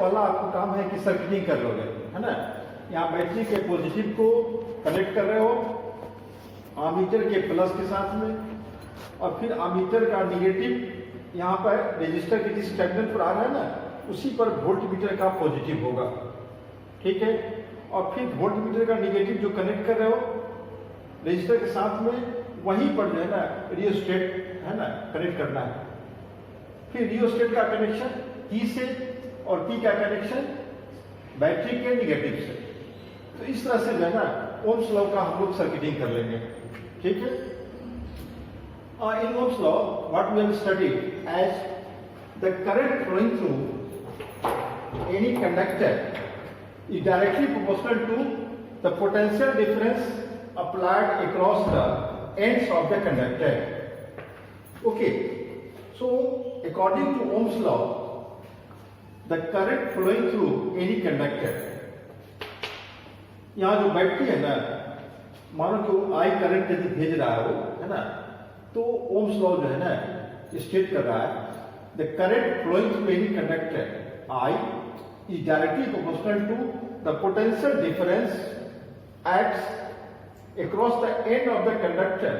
पहला आपको काम है कि सर्किटिंग कर लोगे, है ना। यहाँ बैटरी के पॉजिटिव को कनेक्ट कर रहे हो आमीटर के प्लस के साथ में, और फिर आमीटर का निगेटिव यहाँ पर रेजिस्टर के जिस टर्मिनल पर आ रहा है ना, उसी पर वोल्ट मीटर का पॉजिटिव होगा, ठीक है। और फिर वोल्ट मीटर का निगेटिव जो कनेक्ट कर रहे हो रेजिस्टर के साथ में, वहीं पर जो है ना रियोस्टेट है ना कनेक्ट करना है। फिर रियोस्टेट का कनेक्शन P से और P का कनेक्शन बैटरी के निगेटिव से। तो इस तरह से जो है ना ओम्स लॉ का हम लोग सर्किटिंग कर लेंगे, ठीक है। In Ohm's law what we have studied as the current flowing through any conductor is directly proportional to the potential difference applied across the ends of the conductor. Okay, so according to Ohm's law, the current flowing through any conductor, यहाँ जो battery है ना, मानो कि I current यदि भेज रहा है वो, है ना, तो Ohm's law जो है ना स्टेट कर रहा है the current flowing through any conductor I is directly proportional to the potential difference acts across the end of the conductor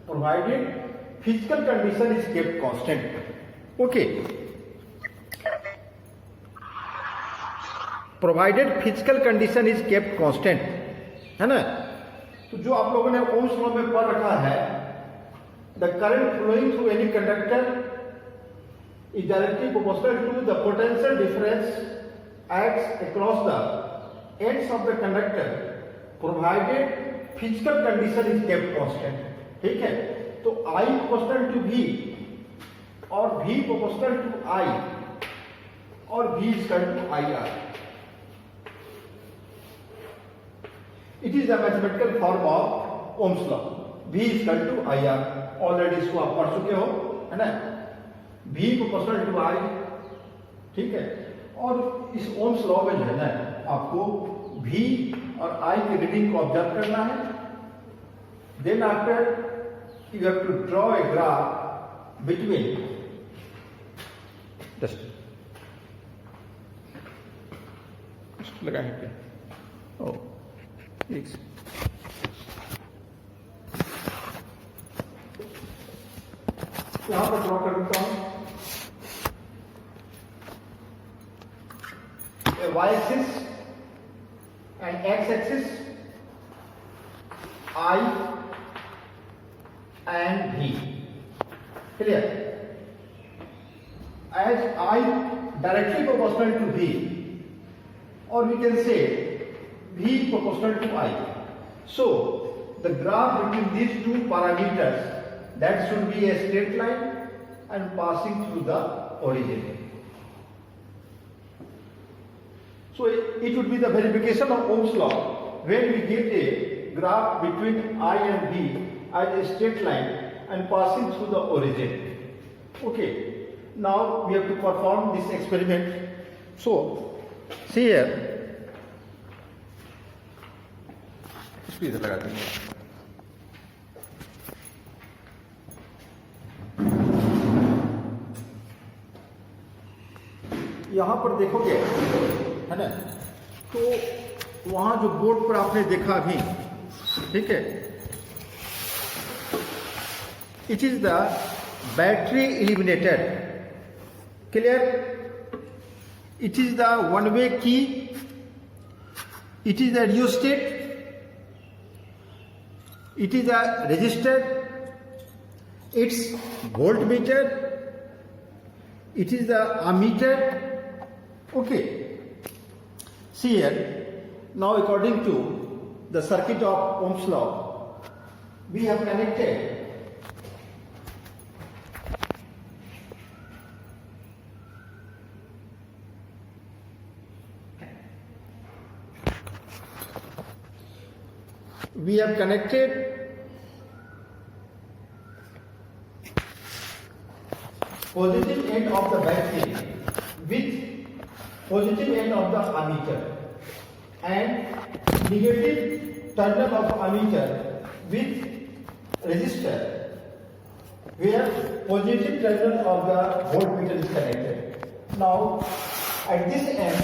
provided physical condition is kept constant. Okay, provided physical condition is kept constant, है ना। तो जो आप लोगों ने Ohm's law में पढ़ रखा है, the current flowing through any conductor is directly proportional to the potential difference acts across the ends of the conductor provided physical condition is kept constant, ठीक है। तो I proportional to V और V proportional to I और V is equal to IR. It is the mathematical form of Ohm's law. V is equal to IR. Already इसको आप पढ़ चुके हो, है ना। V proportional to I, ठीक है। और इस ओम्स लॉ में जो है ना आपको V और I की रीडिंग को ऑब्जर्व करना है। Then after you have to draw a graph between लगा है क्या? ओ एक यहां पर ड्रॉ कर देता हूं y-axis and x-axis I and V. Clear? As I directly proportional to V, or we can say V proportional to I. So the graph between these two parameters, that should be a straight line and passing through the origin. So it would be the verification of Ohm's law when we get a graph between I and V as a straight line and passing through the origin. Okay, now we have to perform this experiment. So see here, इसको इधर लगा देंगे। यहां पर देखोगे, है ना, तो वहां जो बोर्ड पर आपने देखा अभी, ठीक है, it is the battery illuminator. Clear? It is the one way key, it is the rheostat, it is the resistor, it's voltmeter, it is the ammeter. Okay, see here, now according to the circuit of Ohm's law, we have connected positive end of the battery with positive end of the ammeter and negative terminal of ammeter with resistor where positive terminal of the voltmeter is connected. Now At this end,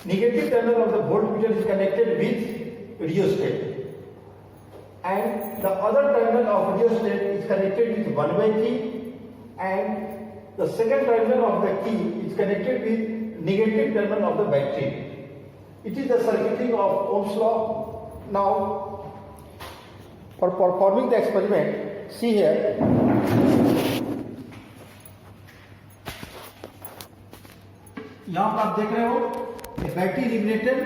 negative terminal of the voltmeter is connected with rheostat, and the other terminal of rheostat is connected with one-way key, and the second terminal of the key is connected with negative terminal of the battery. It is the circuiting of Ohm's law. Now, for performing the experiment, see here. यहाँ पर आप देख रहे हो battery illuminator,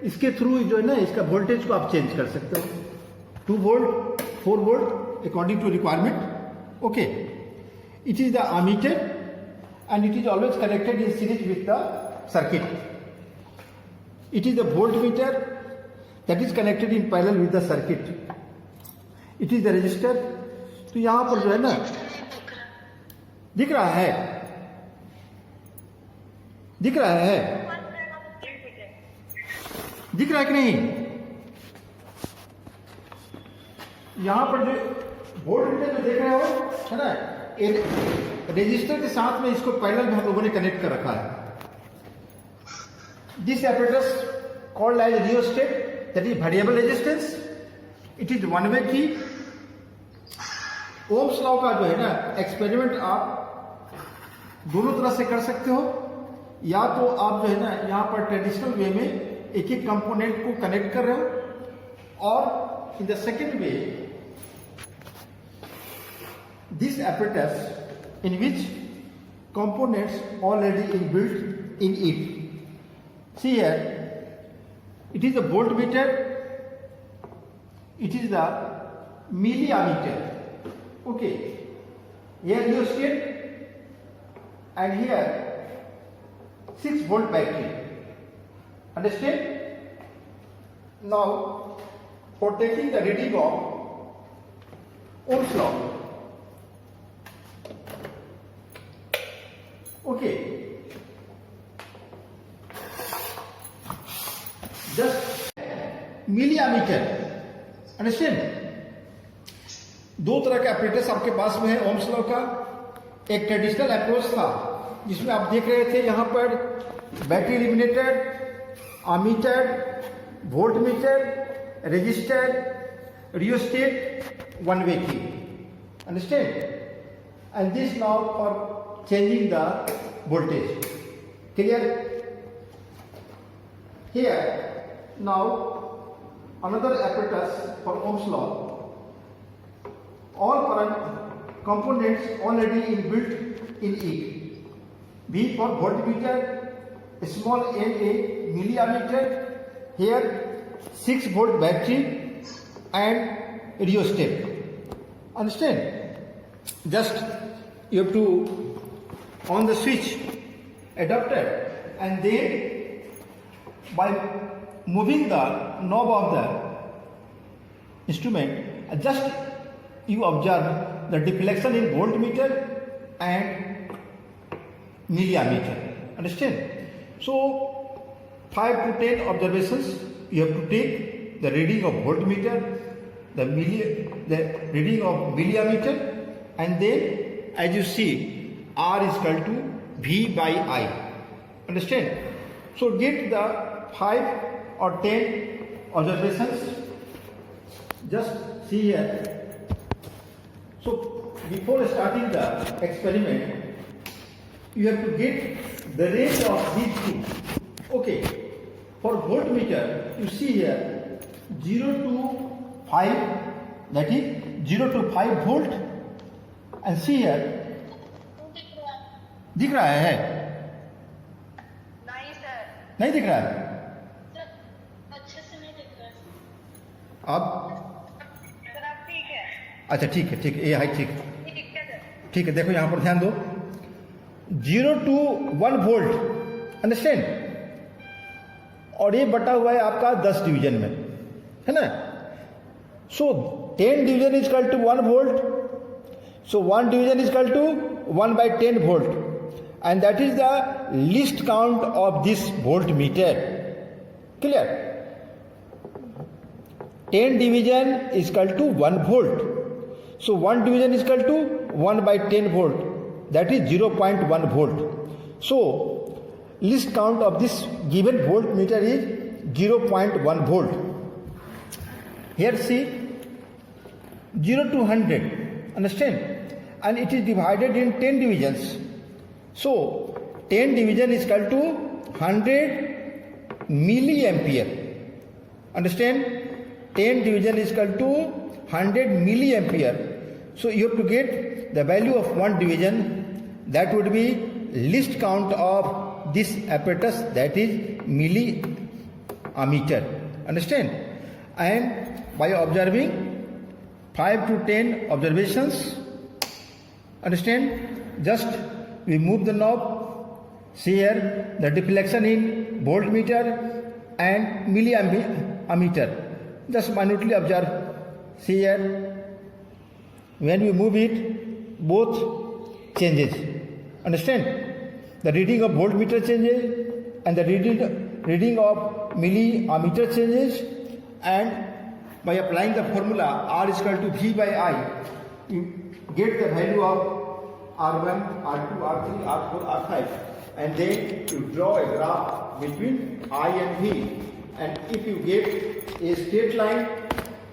इसके through जो है ना इसका वोल्टेज को आप चेंज कर सकते हो, 2 volt 4 volt according to requirement. Okay, it is the ammeter and it is always connected in series with the circuit. It is the voltmeter that is connected in parallel with the circuit. It is the resistor. तो यहां पर जो है ना दिख रहा है दिख रहा है कि नहीं? यहां पर जो वोल्टमीटर जो देख रहे हो है ना, रेजिस्टर के साथ में इसको पैरेलल में हम लोगों ने कनेक्ट कर रखा है. This apparatus called as rheostat, that is variable resistance. It is one way key. Ohm's law का जो है ना एक्सपेरिमेंट आप दोनों तरह से कर सकते हो, या तो आप जो है ना यहाँ पर ट्रेडिशनल वे में एक एक कंपोनेंट को कनेक्ट कर रहे हो, और in the second way this apparatus in which components already inbuilt in it. See here, it is a voltmeter, it is the milliammeter. Okay, here rheostat, and here 6 volt battery. Understand? Now, for taking the reading of Ohm's law. Okay, just milliammeter. Understand? दो तरह का apparatus आपके पास में है Ohm's law का. एक traditional approach था जिसमें आप देख रहे थे यहां पर battery illuminator, ammeter, voltmeter, resistor, rheostat, one way key. Understand? And this now for changing the voltage. Clear? Here now another apparatus for Ohm's law. All current components already inbuilt in it. V for voltmeter, small a milliammeter, here 6 volt battery and rheostat. Understand? Just you have to on the switch adapter, and then by moving the knob of the instrument, just you observe the deflection in voltmeter and milliammeter. Understand? So 5 to 10 observations you have to take: the reading of voltmeter, the reading of milliammeter, and then as you see R is equal to V by I. Understand? So get the 5 or 10 observations. Just see here. So before starting the experiment, you have to get the range of these two. Okay, for voltmeter you see here 0 to 5, that is 0 to 5 volt, and see here दिख रहा है? नहीं sir, नहीं दिख रहा है? अच्छे से नहीं दिख रहा है. अब सर आप ठीक है? अच्छा ठीक है, ठीक है, ये हाई ठीक है, ये दिक्कत है. ठीक है. देखो यहाँ पर ध्यान दो, 0 to 1 वोल्ट. अंडरस्टैंड? और ये बटा हुआ है आपका 10 डिवीजन में, है ना? So 10 division is equal to 1 volt. So 1 division is equal to 1 by 10 volt, and that is the least count of this voltmeter. Clear? 10 division is equal to 1 volt. So 1 division is equal to 1 by 10 volt. That is 0.1 volt. So, least count of this given voltmeter is 0.1 volt. Here see 0 to 100, understand? And it is divided in 10 divisions. So 10 division is equal to 100 milliampere. Understand? 10 division is equal to 100 milliampere. So you have to get the value of one division, that would be least count of this apparatus, that is milliammeter. Understand? And by observing 5 to 10 observations, understand, just we move the knob, see here the deflection in voltmeter and milliammeter, just minutely observe, see here, when we move it, both changes, understand, the reading of voltmeter changes and the reading of milliammeter changes, and by applying the formula R is equal to V by I, you get the value of R1, R2, R3, R4, R5, and then you draw a graph between I and V, and if you get a straight line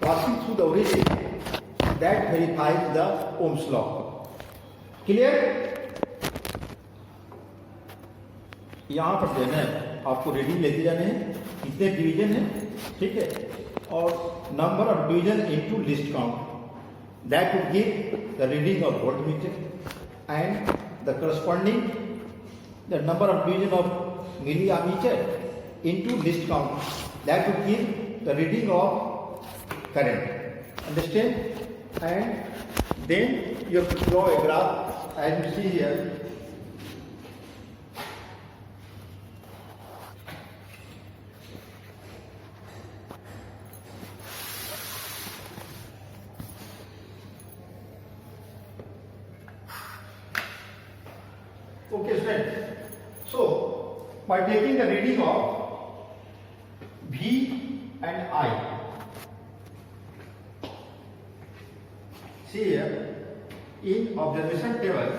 passing through the origin, that verifies the Ohm's law. Clear? यहाँ पर देना है, आपको reading लेते जाने हैं, कितने division है, ठीक है, और number of division into list count, that would give the reading of voltmeter, and the corresponding the number of division of milliammeter into list count, that would give the reading of current. Understand? And then you have to draw a graph as you see here. Okay, friends. So, by taking the reading of V and I, see here in observation table,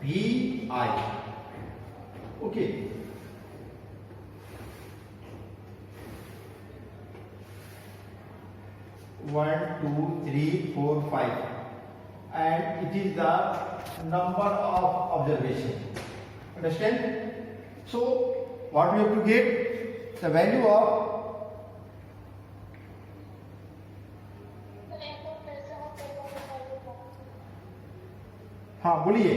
V I. Okay. One, two, three, four, 5, and it is the number of observation. Understand? So, what we have to get? The value of हाँ बोलिए,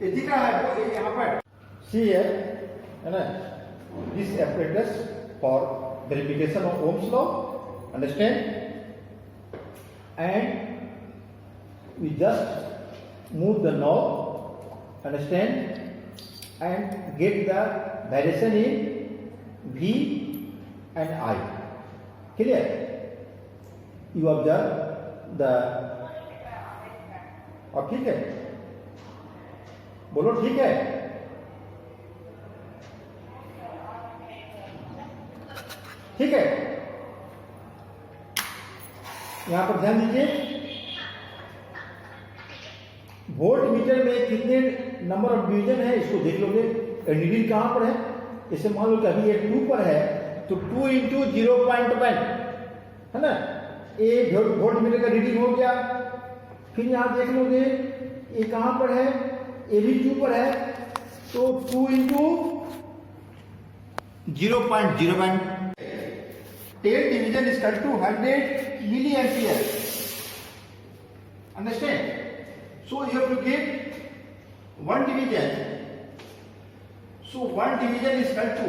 ये दिख रहा है यहाँ पर, see here, है ना, this apparatus for verification of Ohm's law, understand, and we just move the knob, understand, and get the variation in V and I. Clear? You observe the, अब ठीक है, बोलो ठीक है, ठीक है, यहां पर ध्यान दीजिए, वोल्ट मीटर में कितने नंबर ऑफ डिवीजन है इसको देख लोगे, नीडल कहां पर है, इसे मान लो कि अभी ये 2 पर है तो 2 इंटू 0.1 है ना, ये वोल्ट मीटर का रीडिंग हो गया। फिर यहां देख लोगे ये कहां पर है, ये भी 2 पर है तो 2 into 0.01, 10 division is equal to 100 milliampere. Understand? So you have to get one division. So one division is equal to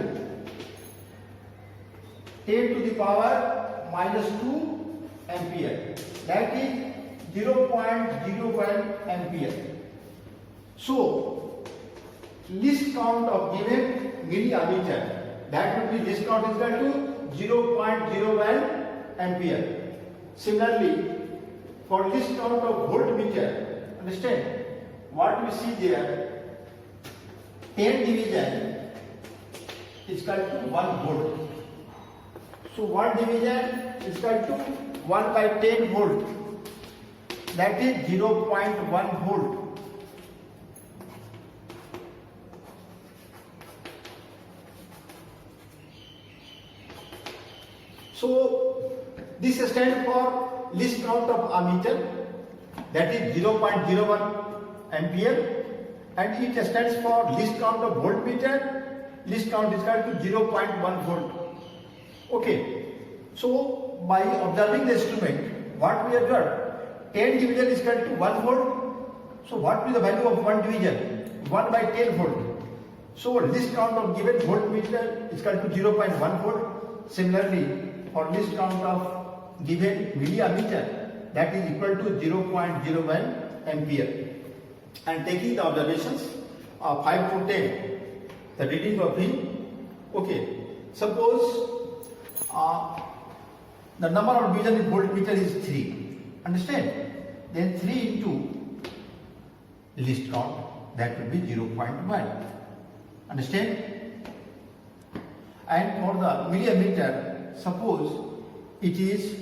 10 to the power minus 2 ampere. That is 0.01 ampere. So least count of given milliammeter, that would be least count is equal to 0.01 ampere. Similarly, for this count of voltmeter, understand what we see there, 10 division is equal to 1 volt. So 1 division is equal to 1 by 10 volt. That is 0.1 volt. So this stands for least count of ammeter, that is 0.01 ampere, and it stands for least count of voltmeter. Least count is equal to 0.1 volt. Okay. So by observing the instrument, what we have got, 10 division is equal to 1 volt. So what is the value of 1 division? 1 by 10 volt. So least count of given voltmeter is equal to 0.1 volt. Similarly, for least count of given milliammeter, that is equal to 0.01 ampere. And taking the observations of 5 to 10, the reading of V. Okay, suppose the number of division in voltmeter is 3. Understand? Then 3 into least count, that will be 0.1. Understand? And for the milliammeter, suppose it is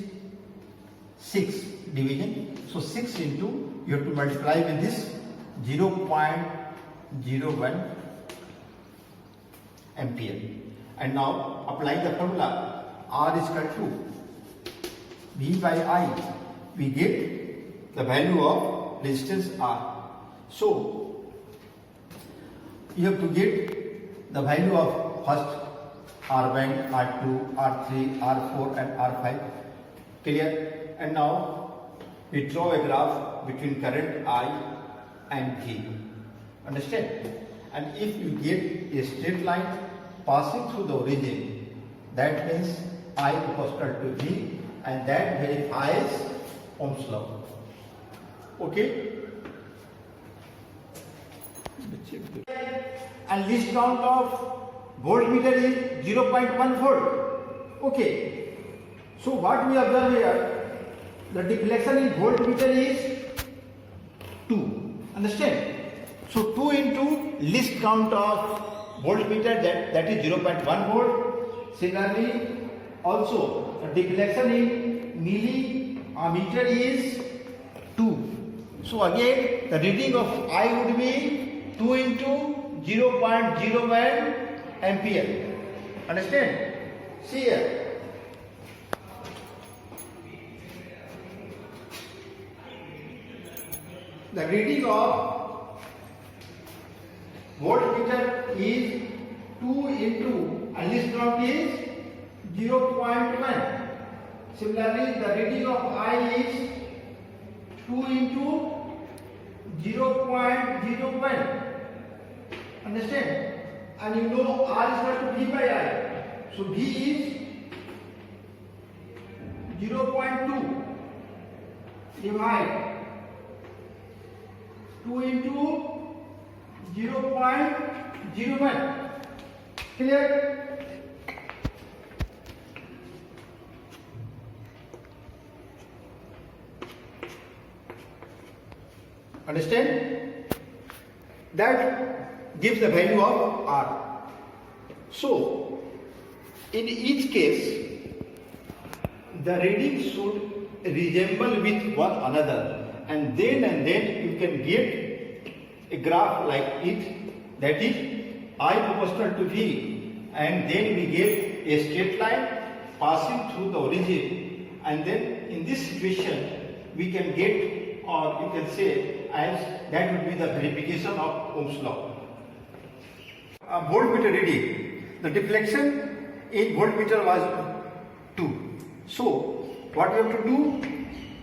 6 division. So 6 into, you have to multiply with this 0.01 ampere. And now applying the formula, R is equal to V by I, we get the value of resistance R. So you have to get the value of first R1, R2, R3, R4 and R5. Clear? And now we draw a graph between current I and V. Understand? And if you get a straight line passing through the origin, that means I proportional to V, and that verifies Ohm's law. Okay? And least count of voltmeter is 0.1 volt. Okay. So what we observe here, the deflection in voltmeter is 2. Understand? So 2 into least count of voltmeter, that is 0.1 volt. Similarly, also the deflection in milliammeter is 2. So again, the reading of I would be 2 into 0.01 ampere. Understand? See here. The reading of voltmeter is 2 into, and least count is 0.1. Similarly, the reading of I is 2 into 0.01. Understand? And you know R is equal to V by I. So V is 0.2 divide 2 into 0.01. Clear? Understand? That gives the value of R. So, in each case, the readings should resemble with one another, and then you can get a graph like it, that is I proportional to V, and then we get a straight line passing through the origin, and then in this situation we can get, or you can say as that would be the verification of Ohm's law. Voltmeter reading, the deflection in voltmeter was 2. So what we have to do,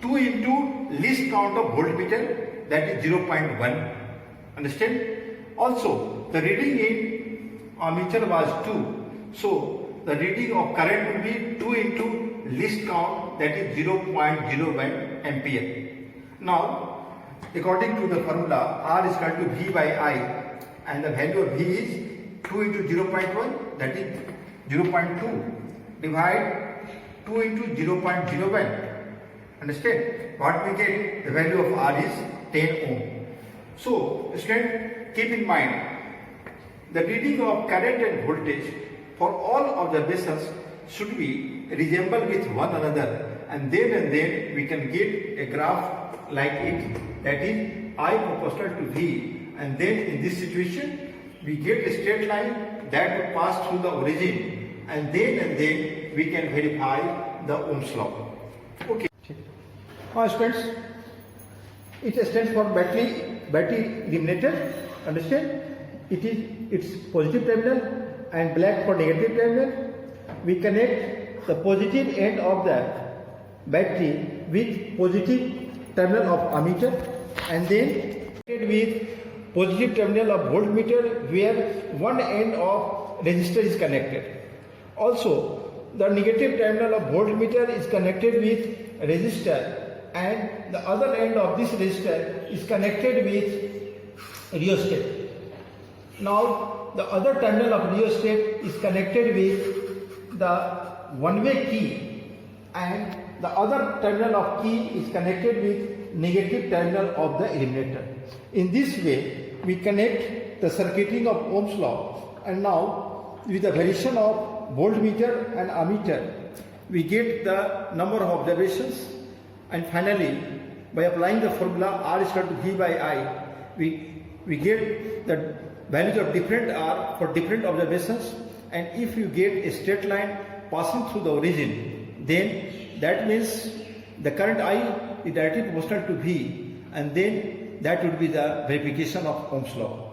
2 into least count of voltmeter, that is 0.1. Understand? Also the reading in ammeter was 2. So the reading of current will be 2 into least count, that is 0.01 ampere. Now according to the formula, R is equal to V by I, and the value of V is 2 into 0.1, that is 0.2, divide 2 into 0.01. Understand? What we get, the value of R is 10 ohm. So student, keep in mind, the reading of current and voltage for all observations should be resemble with one another, and then we can get a graph like it, that is I proportional to V, and then in this situation we get a straight line that would pass through the origin, and then we can verify the Ohm's law. Okay. Students, it stands for battery eliminator. Understand? It is its positive terminal and black for negative terminal. We connect the positive end of the battery with positive terminal of ammeter, and then with positive terminal of voltmeter where one end of resistor is connected. Also, the negative terminal of voltmeter is connected with resistor, and the other end of this resistor is connected with rheostat. Now, the other terminal of rheostat is connected with the one-way key, and the other terminal of key is connected with negative terminal of the eliminator. In this way, we connect the circuiting of Ohm's law, and now with the variation of voltmeter and ammeter, we get the number of observations, and finally, by applying the formula R is equal to V by I, we get the values of different R for different observations, and if you get a straight line passing through the origin, then that means the current I is directly proportional to V, and then that would be the verification of Ohm's law.